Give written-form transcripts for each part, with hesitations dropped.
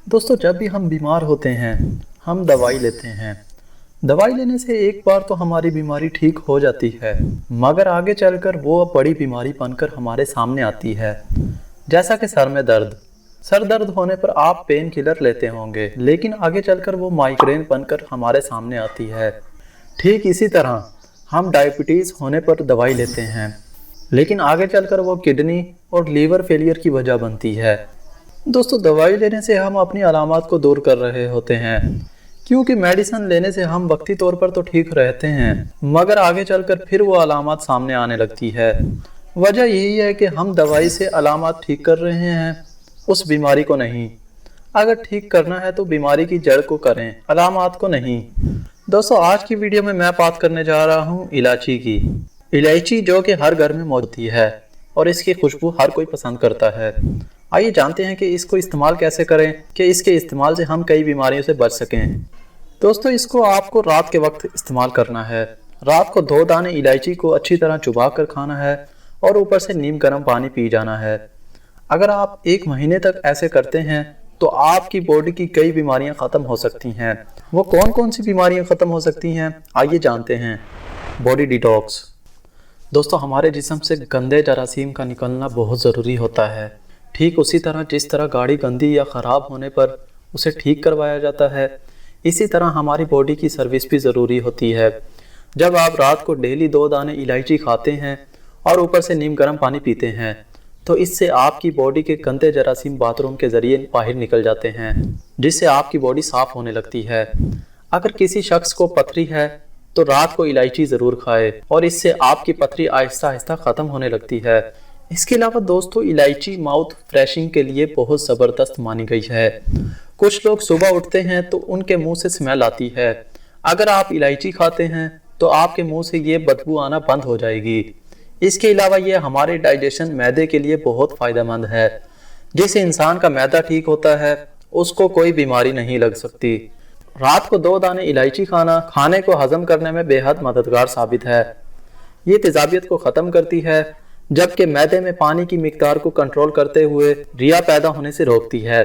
दोस्तों, जब भी हम बीमार होते हैं हम दवाई लेते हैं। दवाई लेने से एक बार तो हमारी बीमारी ठीक हो जाती है, मगर आगे चलकर वो बड़ी बीमारी बनकर हमारे सामने आती है। जैसा कि सर दर्द होने पर आप पेन किलर लेते होंगे, लेकिन आगे चलकर वो माइग्रेन बनकर हमारे सामने आती है। ठीक इसी तरह हम डायबिटीज़ होने पर दवाई लेते हैं, लेकिन आगे चलकर वो किडनी और लीवर फेलियर की वजह बनती है। दोस्तों, दवाई लेने से हम अपनी अलामात को दूर कर रहे होते हैं, क्योंकि मेडिसिन लेने से हम वक्ती तौर पर तो ठीक रहते हैं, मगर आगे चलकर फिर वो अलामात सामने आने लगती है। वजह यही है कि हम दवाई से अलामात ठीक कर रहे हैं, उस बीमारी को नहीं। अगर ठीक करना है तो बीमारी की जड़ को करें, अलामात को नहीं। दोस्तों, आज की वीडियो में मैं बात करने जा रहा हूँ इलायची की। इलायची जो कि हर घर में मौजूद है और इसकी खुशबू हर कोई पसंद करता है। आइए जानते हैं कि इसको इस्तेमाल कैसे करें कि इसके इस्तेमाल से हम कई बीमारियों से बच सकें। दोस्तों, इसको आपको रात के वक्त इस्तेमाल करना है। रात को 2 दाने इलायची को अच्छी तरह चुबा कर खाना है और ऊपर से नीम गर्म पानी पी जाना है। अगर आप 1 महीने तक ऐसे करते हैं तो आपकी बॉडी की कई बीमारियां ख़त्म हो सकती हैं। वो कौन कौन सी बीमारियां ख़त्म हो सकती हैं, आइए जानते हैं। Body detox. दोस्तों, हमारे जिस्म से गंदे जरासीम का निकलना बहुत ज़रूरी होता है। ठीक उसी तरह जिस तरह गाड़ी गंदी या ख़राब होने पर उसे ठीक करवाया जाता है, इसी तरह हमारी बॉडी की सर्विस भी ज़रूरी होती है। जब आप रात को डेली 2 दाने इलायची खाते हैं और ऊपर से नीम गर्म पानी पीते हैं, तो इससे आपकी बॉडी के गंदे जरासीम बाथरूम के ज़रिए बाहर निकल जाते हैं, जिससे आपकी बॉडी साफ़ होने लगती है। अगर किसी शख्स को पथरी है तो रात को इलायची ज़रूर खाए और इससे आपकी पथरी आहिस्ता आहिस्ता ख़त्म होने लगती है। इसके अलावा दोस्तों, इलायची माउथ फ्रेशिंग के लिए बहुत ज़बरदस्त मानी गई है। कुछ लोग सुबह उठते हैं तो उनके मुंह से स्मेल आती है। अगर आप इलायची खाते हैं तो आपके मुंह से ये बदबू आना बंद हो जाएगी। इसके अलावा ये हमारे डाइजेशन मैदे के लिए बहुत फ़ायदेमंद है। जिस इंसान का मैदा ठीक होता है उसको कोई बीमारी नहीं लग सकती। रात को 2 दाने इलायची खाना खाने को हजम करने में बेहद मददगार साबित है। ये तेजाबियत को ख़त्म करती है, जबकि मैदे में पानी की मिकदार को कंट्रोल करते हुए रिया पैदा होने से रोकती है।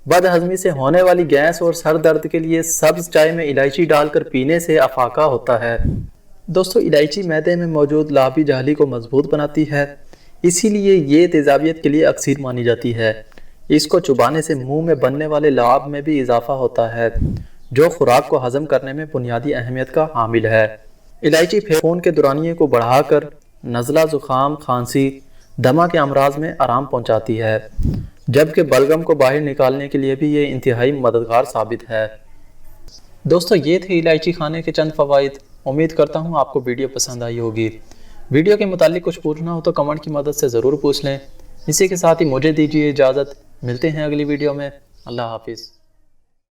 बदहजमी से होने वाली गैस और सर दर्द के लिए सब्ज चाय में इलायची डालकर पीने से अफाका होता है। दोस्तों, इलायची मैदे में मौजूद लाबी जाली को मजबूत बनाती है, इसीलिए ये तेजाबियत के लिए अक्सर मानी जाती है। इसको चुबाने से मुंह में बनने वाले लाब में भी इजाफा होता है, जो खुराक को हजम करने में बुनियादी अहमियत का हामिल है। इलायची खून के दौरानिये को बढ़ाकर नज़ला, ज़ुकाम, खांसी, दमा के अमराज में आराम पहुंचाती है, जबकि बलगम को बाहर निकालने के लिए भी ये इंतहाई मददगार साबित है। दोस्तों, ये थे इलायची खाने के चंद फ़वाइद। उम्मीद करता हूँ आपको वीडियो पसंद आई होगी। वीडियो के मुतालिक कुछ पूछना हो तो कमेंट की मदद से ज़रूर पूछ लें। इसी के साथ ही मुझे दीजिए इजाज़त। मिलते हैं अगली वीडियो में। अल्लाह हाफिज़।